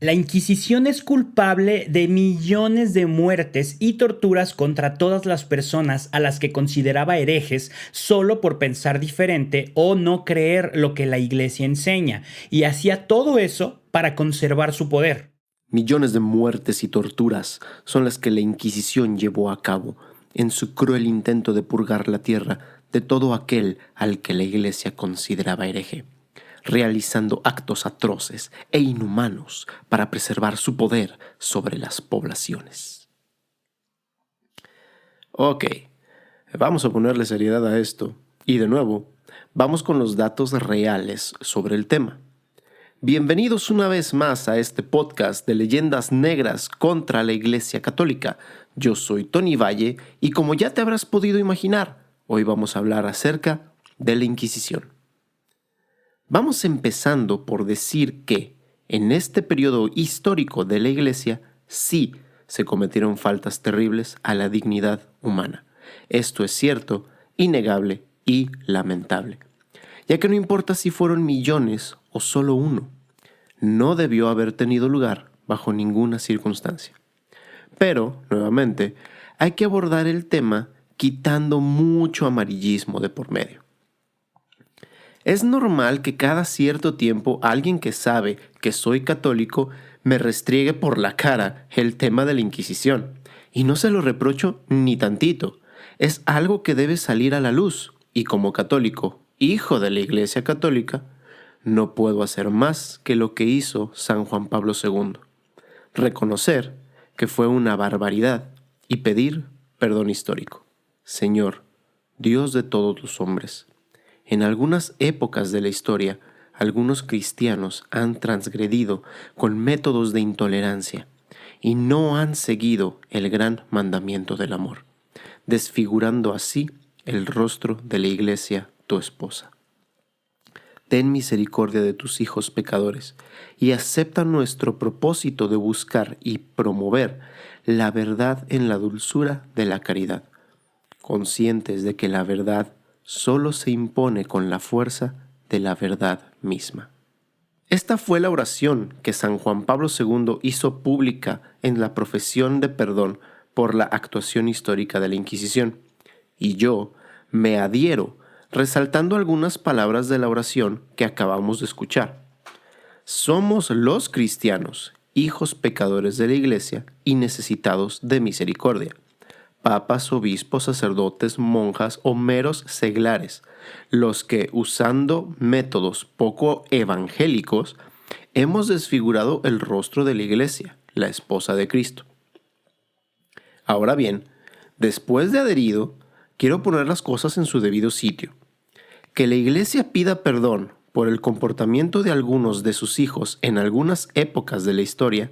La Inquisición es culpable de millones de muertes y torturas contra todas las personas a las que consideraba herejes solo por pensar diferente o no creer lo que la Iglesia enseña, y hacía todo eso para conservar su poder. Millones de muertes y torturas son las que la Inquisición llevó a cabo en su cruel intento de purgar la tierra de todo aquel al que la Iglesia consideraba hereje, realizando actos atroces e inhumanos para preservar su poder sobre las poblaciones. Ok, vamos a ponerle seriedad a esto. Y de nuevo, vamos con los datos reales sobre el tema. Bienvenidos una vez más a este podcast de leyendas negras contra la Iglesia Católica. Yo soy Tony Valle y como ya te habrás podido imaginar, hoy vamos a hablar acerca de la Inquisición. Vamos empezando por decir que en este periodo histórico de la Iglesia sí se cometieron faltas terribles a la dignidad humana. Esto es cierto, innegable y lamentable, ya que no importa si fueron millones o solo uno, no debió haber tenido lugar bajo ninguna circunstancia. Pero, nuevamente, hay que abordar el tema quitando mucho amarillismo de por medio. Es normal que cada cierto tiempo alguien que sabe que soy católico me restriegue por la cara el tema de la Inquisición. Y no se lo reprocho ni tantito. Es algo que debe salir a la luz. Y como católico, hijo de la Iglesia Católica, no puedo hacer más que lo que hizo San Juan Pablo II. Reconocer que fue una barbaridad y pedir perdón histórico. Señor, Dios de todos los hombres, en algunas épocas de la historia, algunos cristianos han transgredido con métodos de intolerancia y no han seguido el gran mandamiento del amor, desfigurando así el rostro de la Iglesia, tu esposa. Ten misericordia de tus hijos pecadores y acepta nuestro propósito de buscar y promover la verdad en la dulzura de la caridad, conscientes de que la verdad solo se impone con la fuerza de la verdad misma. Esta fue la oración que San Juan Pablo II hizo pública en la profesión de perdón por la actuación histórica de la Inquisición, y yo me adhiero resaltando algunas palabras de la oración que acabamos de escuchar. Somos los cristianos, hijos pecadores de la Iglesia y necesitados de misericordia. Papas, obispos, sacerdotes, monjas o meros seglares, los que, usando métodos poco evangélicos, hemos desfigurado el rostro de la Iglesia, la esposa de Cristo. Ahora bien, después de adherido, quiero poner las cosas en su debido sitio. Que la Iglesia pida perdón por el comportamiento de algunos de sus hijos en algunas épocas de la historia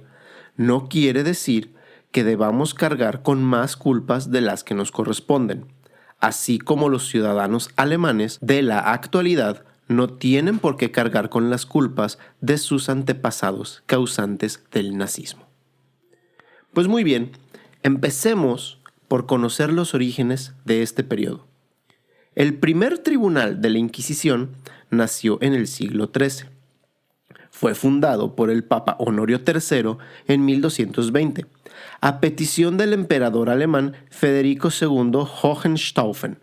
no quiere decir que debamos cargar con más culpas de las que nos corresponden, así como los ciudadanos alemanes de la actualidad no tienen por qué cargar con las culpas de sus antepasados causantes del nazismo. Pues muy bien, empecemos por conocer los orígenes de este periodo. El primer tribunal de la Inquisición nació en el siglo XIII. Fue fundado por el Papa Honorio III en 1220, a petición del emperador alemán Federico II Hohenstaufen,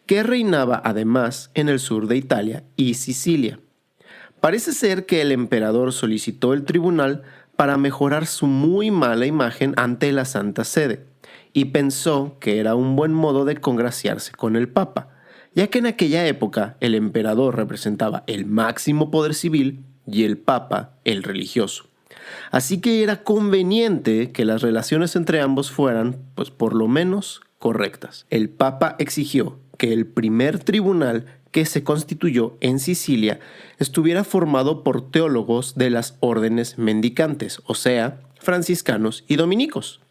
que reinaba además en el sur de Italia y Sicilia. Parece ser que el emperador solicitó el tribunal para mejorar su muy mala imagen ante la Santa Sede, y pensó que era un buen modo de congraciarse con el Papa, ya que en aquella época el emperador representaba el máximo poder civil y el Papa el religioso. Así que era conveniente que las relaciones entre ambos fueran, pues por lo menos, correctas. El Papa exigió que el primer tribunal que se constituyó en Sicilia estuviera formado por teólogos de las órdenes mendicantes, o sea, franciscanos y dominicos,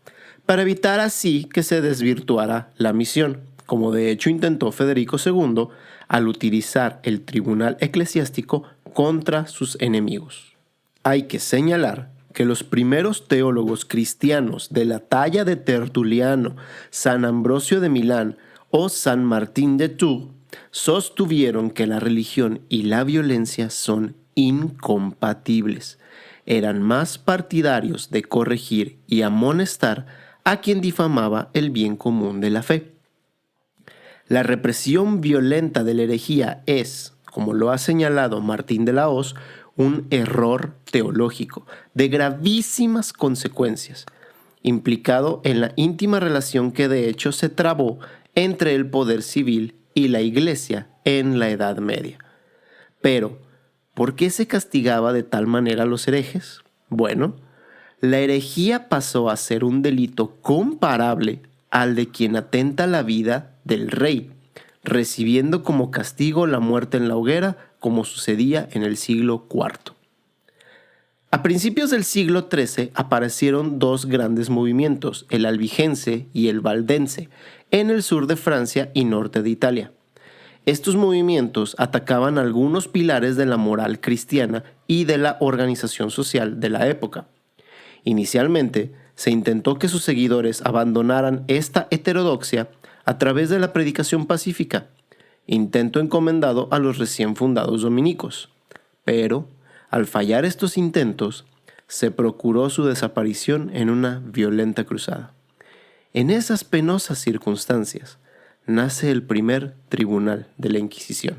para evitar así que se desvirtuara la misión, como de hecho intentó Federico II al utilizar el tribunal eclesiástico contra sus enemigos. Hay que señalar que los primeros teólogos cristianos de la talla de Tertuliano, San Ambrosio de Milán o San Martín de Tours sostuvieron que la religión y la violencia son incompatibles eran más partidarios de corregir y amonestar a quien difamaba el bien común de la fe. La represión violenta de la herejía es, como lo ha señalado Martín de la Hoz, un error teológico de gravísimas consecuencias, implicado en la íntima relación que de hecho se trabó entre el poder civil y la Iglesia en la Edad Media. Pero, ¿por qué se castigaba de tal manera a los herejes? Bueno, la herejía pasó a ser un delito comparable al de quien atenta la vida del rey, recibiendo como castigo la muerte en la hoguera, como sucedía en el siglo IV. A principios del siglo XIII aparecieron dos grandes movimientos, el albigense y el valdense, en el sur de Francia y norte de Italia. Estos movimientos atacaban algunos pilares de la moral cristiana y de la organización social de la época. Inicialmente, se intentó que sus seguidores abandonaran esta heterodoxia a través de la predicación pacífica, intento encomendado a los recién fundados dominicos. Pero, al fallar estos intentos, se procuró su desaparición en una violenta cruzada. En esas penosas circunstancias, nace el primer tribunal de la Inquisición.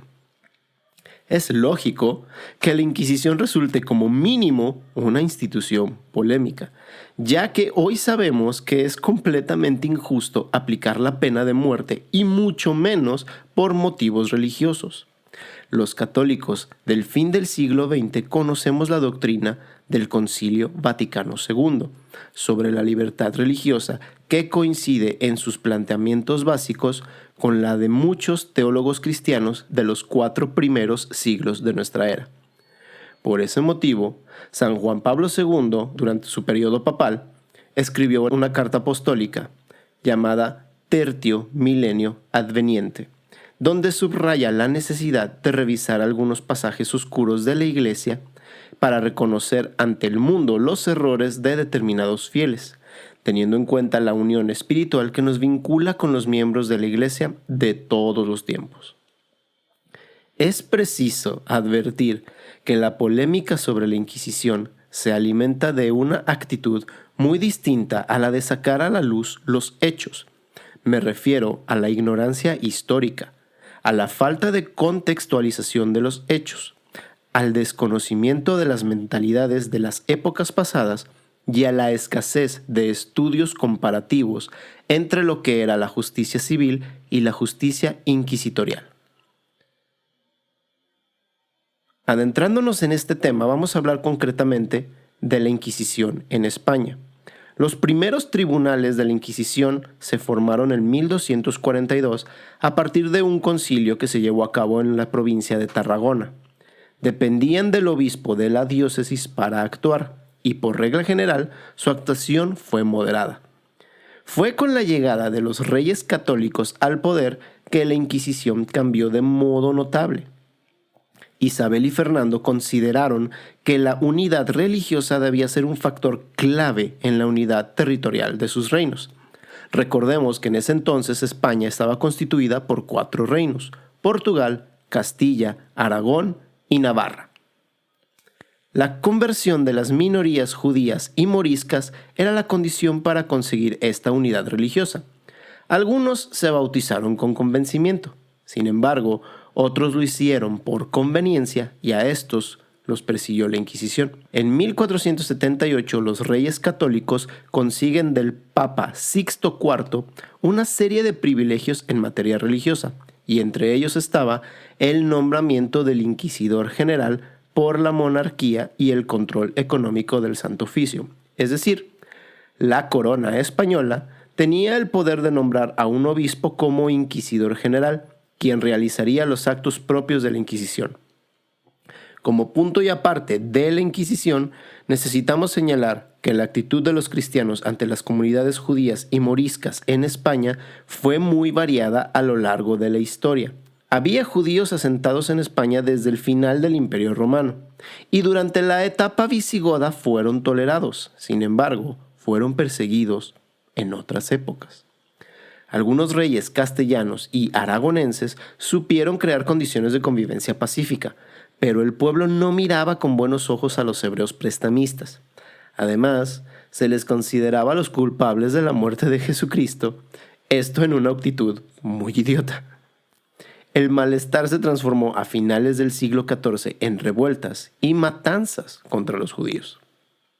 Es lógico que la Inquisición resulte como mínimo una institución polémica, ya que hoy sabemos que es completamente injusto aplicar la pena de muerte y mucho menos por motivos religiosos. Los católicos del fin del siglo XX conocemos la doctrina del Concilio Vaticano II sobre la libertad religiosa, que coincide en sus planteamientos básicos con la de muchos teólogos cristianos de los 4 primeros siglos de nuestra era. Por ese motivo, San Juan Pablo II, durante su periodo papal, escribió una carta apostólica llamada Tertio Milenio Adveniente, donde subraya la necesidad de revisar algunos pasajes oscuros de la Iglesia para reconocer ante el mundo los errores de determinados fieles, teniendo en cuenta la unión espiritual que nos vincula con los miembros de la Iglesia de todos los tiempos. Es preciso advertir que la polémica sobre la Inquisición se alimenta de una actitud muy distinta a la de sacar a la luz los hechos. Me refiero a la ignorancia histórica, a la falta de contextualización de los hechos, al desconocimiento de las mentalidades de las épocas pasadas y a la escasez de estudios comparativos entre lo que era la justicia civil y la justicia inquisitorial. Adentrándonos en este tema, vamos a hablar concretamente de la Inquisición en España. Los primeros tribunales de la Inquisición se formaron en 1242 a partir de un concilio que se llevó a cabo en la provincia de Tarragona. Dependían del obispo de la diócesis para actuar y por regla general su actuación fue moderada. Fue con la llegada de los reyes católicos al poder que la Inquisición cambió de modo notable. Isabel y Fernando consideraron que la unidad religiosa debía ser un factor clave en la unidad territorial de sus reinos. Recordemos que en ese entonces España estaba constituida por 4 reinos: Portugal, Castilla, Aragón y Navarra. La conversión de las minorías judías y moriscas era la condición para conseguir esta unidad religiosa. Algunos se bautizaron con convencimiento. Sin embargo, otros lo hicieron por conveniencia y a estos los persiguió la Inquisición. En 1478 los reyes católicos consiguen del Papa Sixto IV una serie de privilegios en materia religiosa, y entre ellos estaba el nombramiento del inquisidor general por la monarquía y el control económico del Santo Oficio. Es decir, la corona española tenía el poder de nombrar a un obispo como inquisidor general, quien realizaría los actos propios de la Inquisición. Como punto y aparte de la Inquisición, necesitamos señalar que la actitud de los cristianos ante las comunidades judías y moriscas en España fue muy variada a lo largo de la historia. Había judíos asentados en España desde el final del Imperio Romano, y durante la etapa visigoda fueron tolerados. Sin embargo, fueron perseguidos en otras épocas. Algunos reyes castellanos y aragonenses supieron crear condiciones de convivencia pacífica, pero el pueblo no miraba con buenos ojos a los hebreos prestamistas. Además, se les consideraba los culpables de la muerte de Jesucristo, esto en una actitud muy idiota. El malestar se transformó a finales del siglo XIV en revueltas y matanzas contra los judíos.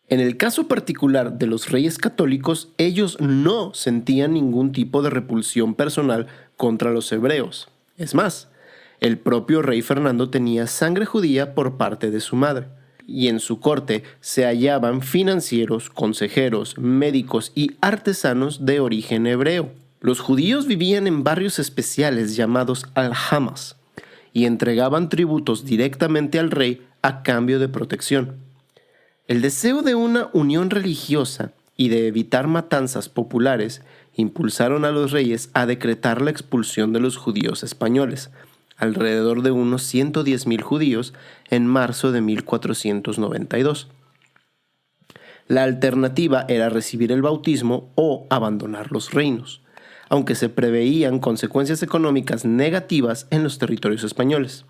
En el caso particular de los reyes católicos, ellos no sentían ningún tipo de repulsión personal contra los hebreos. Es más, el propio rey Fernando tenía sangre judía por parte de su madre, y en su corte se hallaban financieros, consejeros, médicos y artesanos de origen hebreo. Los judíos vivían en barrios especiales llamados aljamas y entregaban tributos directamente al rey a cambio de protección. El deseo de una unión religiosa y de evitar matanzas populares impulsaron a los reyes a decretar la expulsión de los judíos españoles, alrededor de unos 110,000 judíos en marzo de 1492. La alternativa era recibir el bautismo o abandonar los reinos, aunque se preveían consecuencias económicas negativas en los territorios españoles.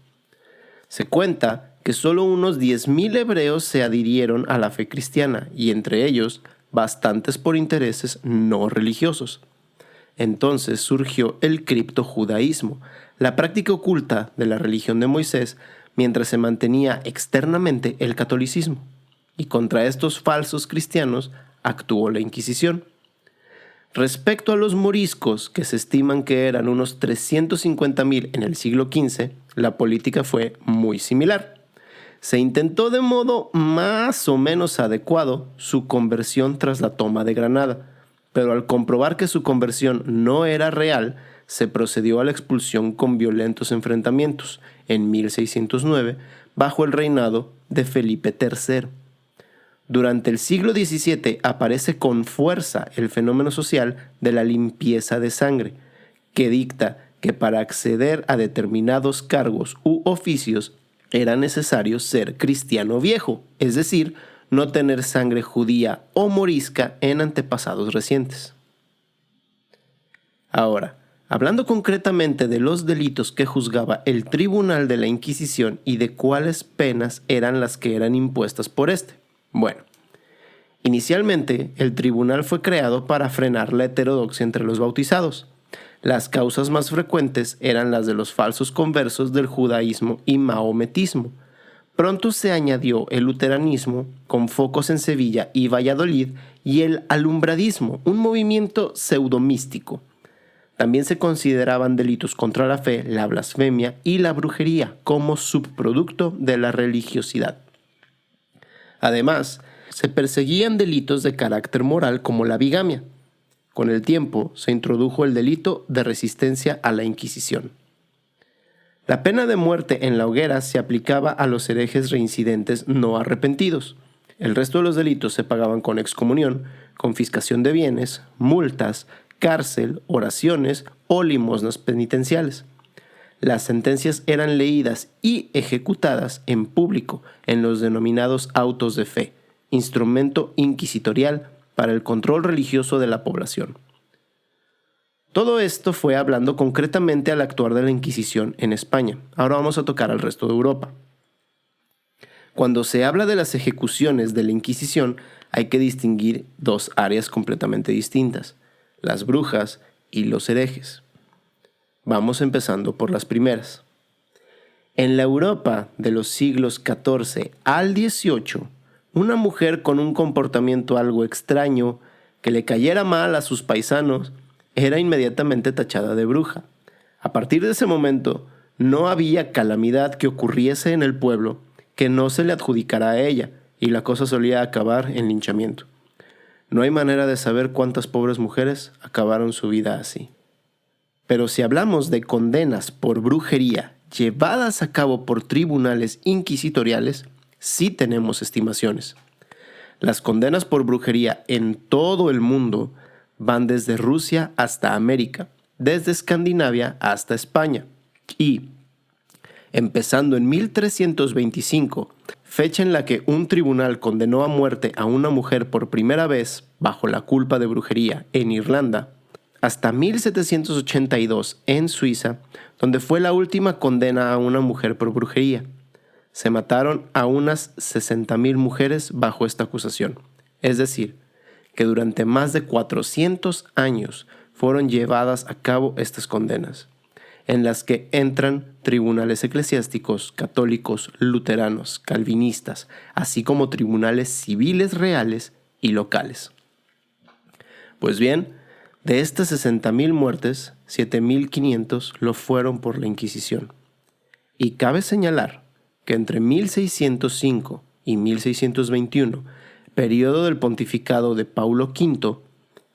Se cuenta que solo unos 10,000 hebreos se adhirieron a la fe cristiana, y entre ellos bastantes por intereses no religiosos. Entonces surgió el criptojudaísmo, la práctica oculta de la religión de Moisés, mientras se mantenía externamente el catolicismo. Y contra estos falsos cristianos actuó la Inquisición. Respecto a los moriscos, que se estiman que eran unos 350,000 en el siglo XV, la política fue muy similar. Se intentó de modo más o menos adecuado su conversión tras la toma de Granada, pero al comprobar que su conversión no era real, se procedió a la expulsión con violentos enfrentamientos en 1609 bajo el reinado de Felipe III. Durante el siglo XVII aparece con fuerza el fenómeno social de la limpieza de sangre, que dicta que para acceder a determinados cargos u oficios era necesario ser cristiano viejo, es decir, no tener sangre judía o morisca en antepasados recientes. Ahora, hablando concretamente de los delitos que juzgaba el Tribunal de la Inquisición y de cuáles penas eran las que eran impuestas por este. Bueno, inicialmente el tribunal fue creado para frenar la heterodoxia entre los bautizados. Las causas más frecuentes eran las de los falsos conversos del judaísmo y mahometismo. Pronto se añadió el luteranismo, con focos en Sevilla y Valladolid, y el alumbradismo, un movimiento pseudomístico. También se consideraban delitos contra la fe, la blasfemia y la brujería como subproducto de la religiosidad. Además, se perseguían delitos de carácter moral como la bigamia. Con el tiempo se introdujo el delito de resistencia a la Inquisición. La pena de muerte en la hoguera se aplicaba a los herejes reincidentes no arrepentidos. El resto de los delitos se pagaban con excomunión, confiscación de bienes, multas, cárcel, oraciones o limosnas penitenciales. Las sentencias eran leídas y ejecutadas en público en los denominados autos de fe, instrumento inquisitorial para el control religioso de la población. Todo esto fue hablando concretamente al actuar de la Inquisición en España. Ahora vamos a tocar al resto de Europa. Cuando se habla de las ejecuciones de la Inquisición, hay que distinguir dos áreas completamente distintas: las brujas y los herejes. Vamos empezando por las primeras. En la Europa de los siglos XIV al XVIII, una mujer con un comportamiento algo extraño, que le cayera mal a sus paisanos, era inmediatamente tachada de bruja. A partir de ese momento, no había calamidad que ocurriese en el pueblo que no se le adjudicara a ella, y la cosa solía acabar en linchamiento. No hay manera de saber cuántas pobres mujeres acabaron su vida así. Pero si hablamos de condenas por brujería llevadas a cabo por tribunales inquisitoriales, sí tenemos estimaciones. Las condenas por brujería en todo el mundo van desde Rusia hasta América, desde Escandinavia hasta España. Y, empezando en 1325, fecha en la que un tribunal condenó a muerte a una mujer por primera vez bajo la culpa de brujería en Irlanda, hasta 1782 en Suiza, donde fue la última condena a una mujer por brujería. se mataron a unas 60,000 mujeres bajo esta acusación. Es decir, que durante más de 400 años fueron llevadas a cabo estas condenas, en las que entran tribunales eclesiásticos, católicos, luteranos, calvinistas, así como tribunales civiles reales y locales. Pues bien, de estas 60,000 muertes, 7,500 lo fueron por la Inquisición. Y cabe señalar que entre 1605 y 1621, periodo del pontificado de Paulo V,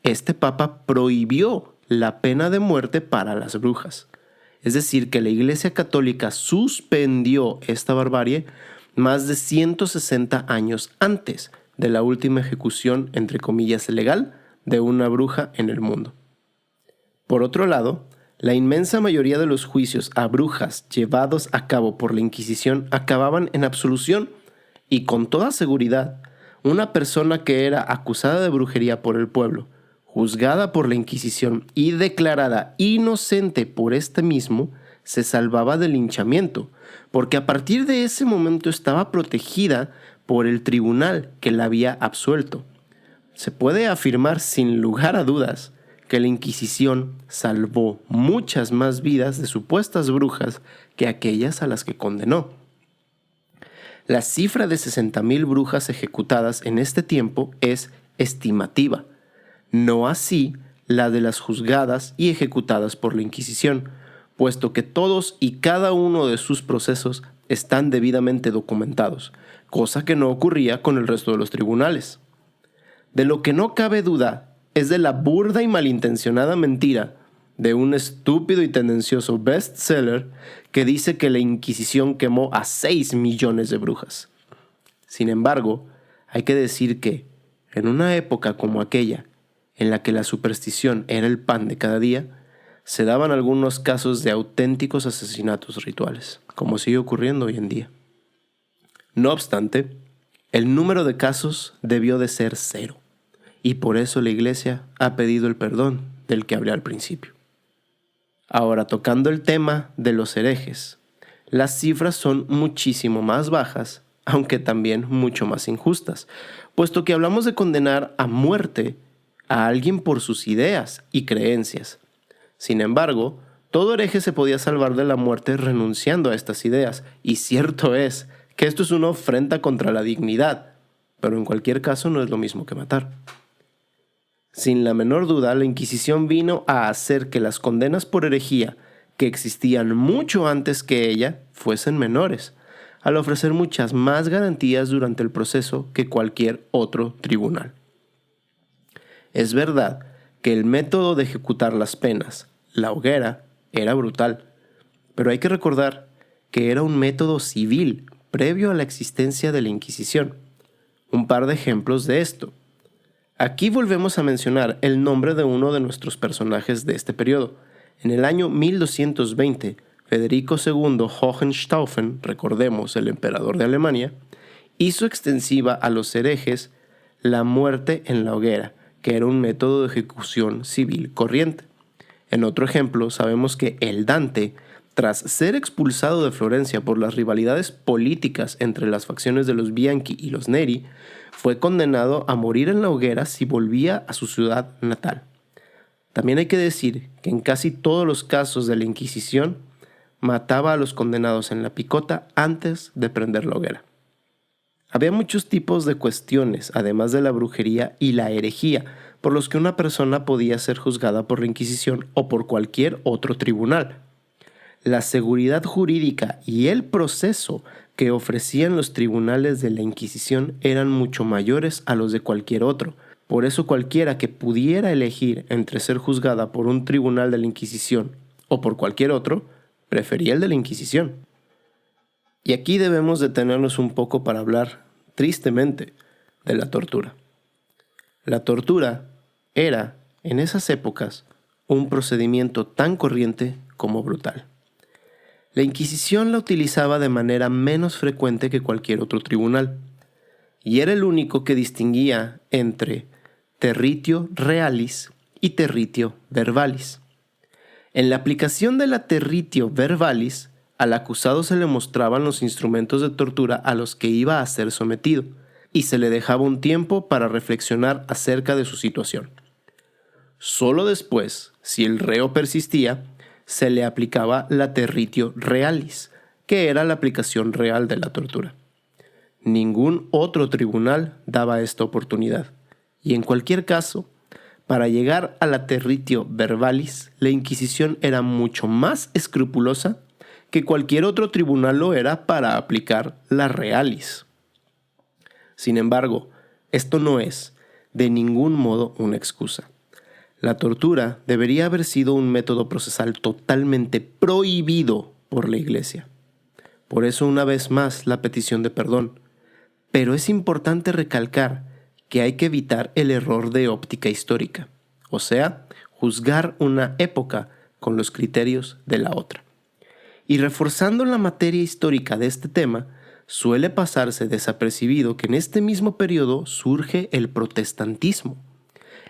este papa prohibió la pena de muerte para las brujas. Es decir, que la Iglesia Católica suspendió esta barbarie más de 160 años antes de la última ejecución, entre comillas, legal de una bruja en el mundo. Por otro lado, la inmensa mayoría de los juicios a brujas llevados a cabo por la Inquisición acababan en absolución y con toda seguridad, una persona que era acusada de brujería por el pueblo, juzgada por la Inquisición y declarada inocente por este mismo, se salvaba del linchamiento, porque a partir de ese momento estaba protegida por el tribunal que la había absuelto. Se puede afirmar sin lugar a dudas que la Inquisición salvó muchas más vidas de supuestas brujas que aquellas a las que condenó. La cifra de 60,000 brujas ejecutadas en este tiempo es estimativa, no así la de las juzgadas y ejecutadas por la Inquisición, puesto que todos y cada uno de sus procesos están debidamente documentados, cosa que no ocurría con el resto de los tribunales. De lo que no cabe duda es de la burda y malintencionada mentira de un estúpido y tendencioso bestseller que dice que la Inquisición quemó a 6 millones de brujas. Sin embargo, hay que decir que, en una época como aquella, en la que la superstición era el pan de cada día, se daban algunos casos de auténticos asesinatos rituales, como sigue ocurriendo hoy en día. No obstante, el número de casos debió de ser 0, y por eso la Iglesia ha pedido el perdón del que hablé al principio. Ahora, tocando el tema de los herejes, las cifras son muchísimo más bajas, aunque también mucho más injustas, puesto que hablamos de condenar a muerte a alguien por sus ideas y creencias. Sin embargo, todo hereje se podía salvar de la muerte renunciando a estas ideas, y cierto es que esto es una ofrenda contra la dignidad, pero en cualquier caso no es lo mismo que matar. Sin la menor duda, la Inquisición vino a hacer que las condenas por herejía, que existían mucho antes que ella, fuesen menores, al ofrecer muchas más garantías durante el proceso que cualquier otro tribunal. Es verdad que el método de ejecutar las penas, la hoguera, era brutal, pero hay que recordar que era un método civil previo a la existencia de la Inquisición. Un par de ejemplos de esto. Aquí volvemos a mencionar el nombre de uno de nuestros personajes de este periodo. En el año 1220, Federico II Hohenstaufen, recordemos el emperador de Alemania, hizo extensiva a los herejes la muerte en la hoguera, que era un método de ejecución civil corriente. En otro ejemplo, sabemos que el Dante, tras ser expulsado de Florencia por las rivalidades políticas entre las facciones de los Bianchi y los Neri, fue condenado a morir en la hoguera si volvía a su ciudad natal. También hay que decir que en casi todos los casos de la Inquisición, mataba a los condenados en la picota antes de prender la hoguera. Había muchos tipos de cuestiones, además de la brujería y la herejía, por los que una persona podía ser juzgada por la Inquisición o por cualquier otro tribunal. La seguridad jurídica y el proceso que ofrecían los tribunales de la Inquisición eran mucho mayores a los de cualquier otro. Por eso cualquiera que pudiera elegir entre ser juzgada por un tribunal de la Inquisición o por cualquier otro, prefería el de la Inquisición. Y aquí debemos detenernos un poco para hablar, tristemente, de la tortura. La tortura era, en esas épocas, un procedimiento tan corriente como brutal. La Inquisición la utilizaba de manera menos frecuente que cualquier otro tribunal, y era el único que distinguía entre territio realis y territio verbalis. En la aplicación de la territio verbalis al acusado se le mostraban los instrumentos de tortura a los que iba a ser sometido, y se le dejaba un tiempo para reflexionar acerca de su situación. Solo después, si el reo persistía, se le aplicaba la territio realis, que era la aplicación real de la tortura. Ningún otro tribunal daba esta oportunidad, y en cualquier caso, para llegar a la territio verbalis, la Inquisición era mucho más escrupulosa que cualquier otro tribunal lo era para aplicar la realis. Sin embargo, esto no es, de ningún modo, una excusa. La tortura debería haber sido un método procesal totalmente prohibido por la Iglesia. Por eso, una vez más, la petición de perdón. Pero es importante recalcar que hay que evitar el error de óptica histórica, o sea, juzgar una época con los criterios de la otra. Y reforzando la materia histórica de este tema, suele pasarse desapercibido que en este mismo periodo surge el protestantismo.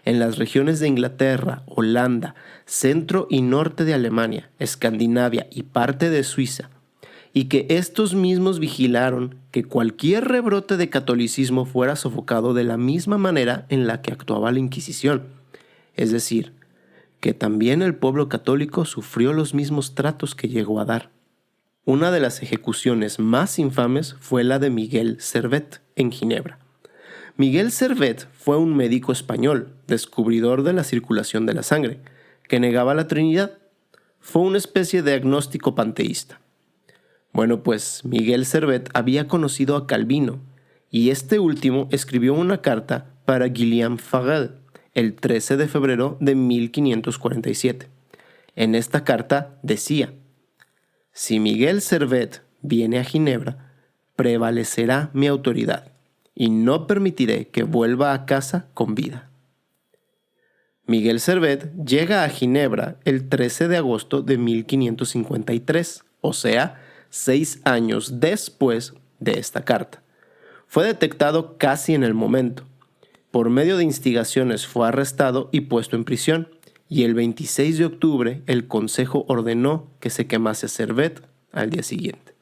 En las regiones de Inglaterra, Holanda, centro y norte de Alemania, Escandinavia y parte de Suiza, y que estos mismos vigilaron que cualquier rebrote de catolicismo fuera sofocado de la misma manera en la que actuaba la Inquisición. Es decir, que también el pueblo católico sufrió los mismos tratos que llegó a dar. Una de las ejecuciones más infames fue la de Miguel Servet en Ginebra. Miguel Servet fue un médico español, descubridor de la circulación de la sangre, que negaba la Trinidad. Fue una especie de agnóstico panteísta. Bueno, pues Miguel Servet había conocido a Calvino, y este último escribió una carta para Guillaume Farel el 13 de febrero de 1547. En esta carta decía: si Miguel Servet viene a Ginebra, prevalecerá mi autoridad, y no permitiré que vuelva a casa con vida. Miguel Servet llega a Ginebra el 13 de agosto de 1553, o sea, 6 años después de esta carta. Fue detectado casi en el momento. Por medio de instigaciones fue arrestado y puesto en prisión, y el 26 de octubre el Consejo ordenó que se quemase a Servet al día siguiente.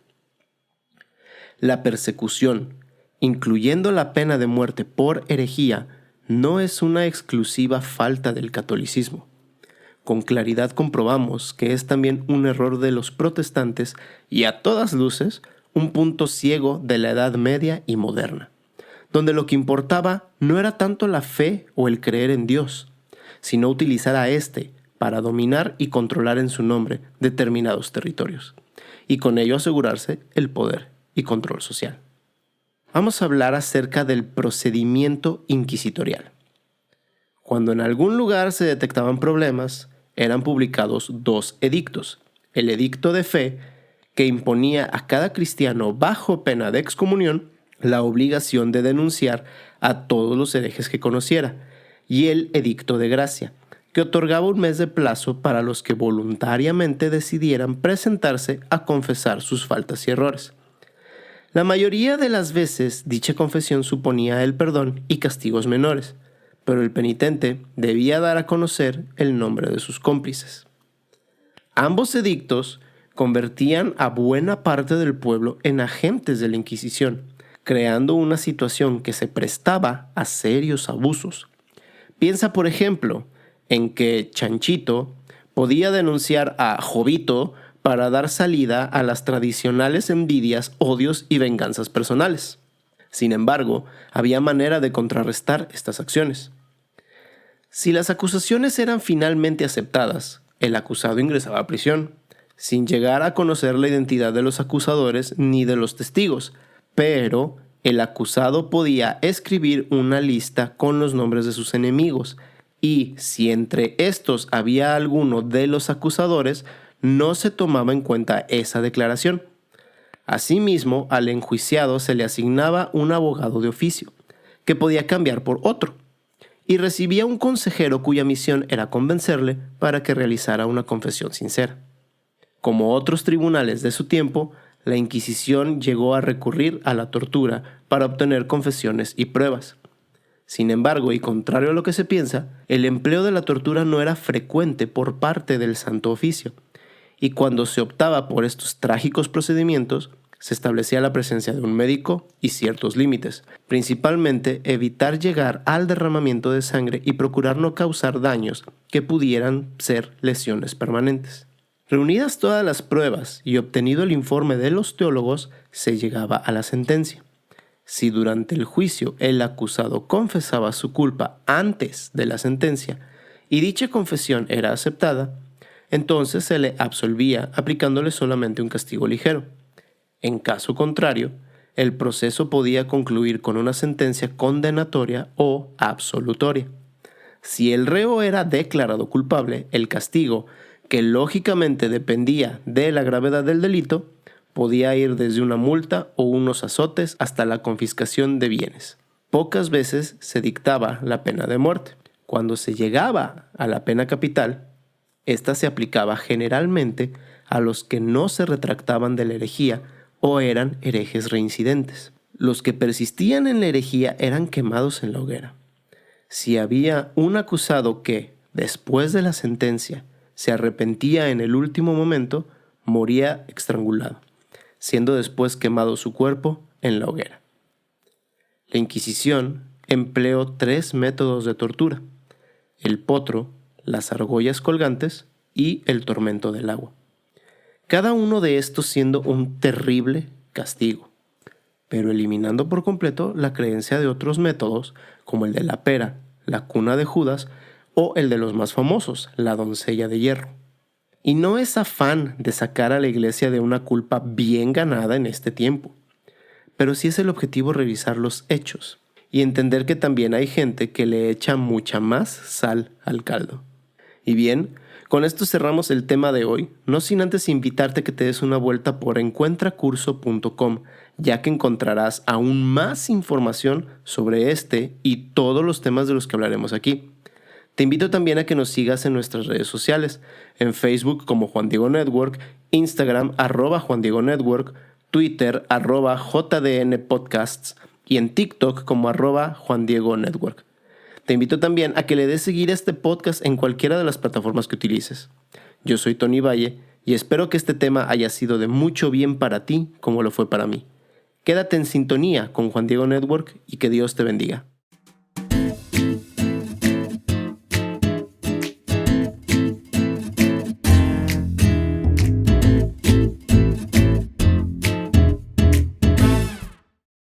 La persecución, incluyendo la pena de muerte por herejía, no es una exclusiva falta del catolicismo. Con claridad comprobamos que es también un error de los protestantes y a todas luces un punto ciego de la Edad Media y moderna, donde lo que importaba no era tanto la fe o el creer en Dios, sino utilizar a éste para dominar y controlar en su nombre determinados territorios, y con ello asegurarse el poder y control social. Vamos a hablar acerca del procedimiento inquisitorial. Cuando en algún lugar se detectaban problemas, eran publicados 2 edictos. El edicto de fe, que imponía a cada cristiano bajo pena de excomunión la obligación de denunciar a todos los herejes que conociera, y el edicto de gracia, que otorgaba un mes de plazo para los que voluntariamente decidieran presentarse a confesar sus faltas y errores. La mayoría de las veces dicha confesión suponía el perdón y castigos menores, pero el penitente debía dar a conocer el nombre de sus cómplices. Ambos edictos convertían a buena parte del pueblo en agentes de la Inquisición, creando una situación que se prestaba a serios abusos. Piensa, por ejemplo, en que Chanchito podía denunciar a Jovito para dar salida a las tradicionales envidias, odios y venganzas personales. Sin embargo, había manera de contrarrestar estas acciones. Si las acusaciones eran finalmente aceptadas, el acusado ingresaba a prisión, sin llegar a conocer la identidad de los acusadores ni de los testigos, pero el acusado podía escribir una lista con los nombres de sus enemigos, y si entre estos había alguno de los acusadores, no se tomaba en cuenta esa declaración. Asimismo, al enjuiciado se le asignaba un abogado de oficio, que podía cambiar por otro, y recibía un consejero cuya misión era convencerle para que realizara una confesión sincera. Como otros tribunales de su tiempo, la Inquisición llegó a recurrir a la tortura para obtener confesiones y pruebas. Sin embargo, y contrario a lo que se piensa, el empleo de la tortura no era frecuente por parte del Santo Oficio, y cuando se optaba por estos trágicos procedimientos, se establecía la presencia de un médico y ciertos límites, principalmente evitar llegar al derramamiento de sangre y procurar no causar daños que pudieran ser lesiones permanentes. Reunidas todas las pruebas y obtenido el informe de los teólogos, se llegaba a la sentencia. Si durante el juicio el acusado confesaba su culpa antes de la sentencia y dicha confesión era aceptada, entonces se le absolvía aplicándole solamente un castigo ligero. En caso contrario, el proceso podía concluir con una sentencia condenatoria o absolutoria. Si el reo era declarado culpable, el castigo, que lógicamente dependía de la gravedad del delito, podía ir desde una multa o unos azotes hasta la confiscación de bienes. Pocas veces se dictaba la pena de muerte. Cuando se llegaba a la pena capital, esta se aplicaba generalmente a los que no se retractaban de la herejía o eran herejes reincidentes. Los que persistían en la herejía eran quemados en la hoguera. Si había un acusado que, después de la sentencia, se arrepentía en el último momento, moría estrangulado, siendo después quemado su cuerpo en la hoguera. La Inquisición empleó 3 métodos de tortura: el potro, las argollas colgantes y el tormento del agua. Cada uno de estos siendo un terrible castigo, pero eliminando por completo la creencia de otros métodos como el de la pera, la cuna de Judas o el de los más famosos, la doncella de hierro. Y no es afán de sacar a la iglesia de una culpa bien ganada en este tiempo, pero sí es el objetivo revisar los hechos y entender que también hay gente que le echa mucha más sal al caldo. Y bien, con esto cerramos el tema de hoy, no sin antes invitarte a que te des una vuelta por encuentracurso.com, ya que encontrarás aún más información sobre este y todos los temas de los que hablaremos aquí. Te invito también a que nos sigas en nuestras redes sociales, en Facebook como Juan Diego Network, Instagram @Juan Diego Network, Twitter @JDN Podcasts y en TikTok como @Juan Diego Network. Te invito también a que le des seguir a este podcast en cualquiera de las plataformas que utilices. Yo soy Tony Valle y espero que este tema haya sido de mucho bien para ti como lo fue para mí. Quédate en sintonía con Juan Diego Network y que Dios te bendiga.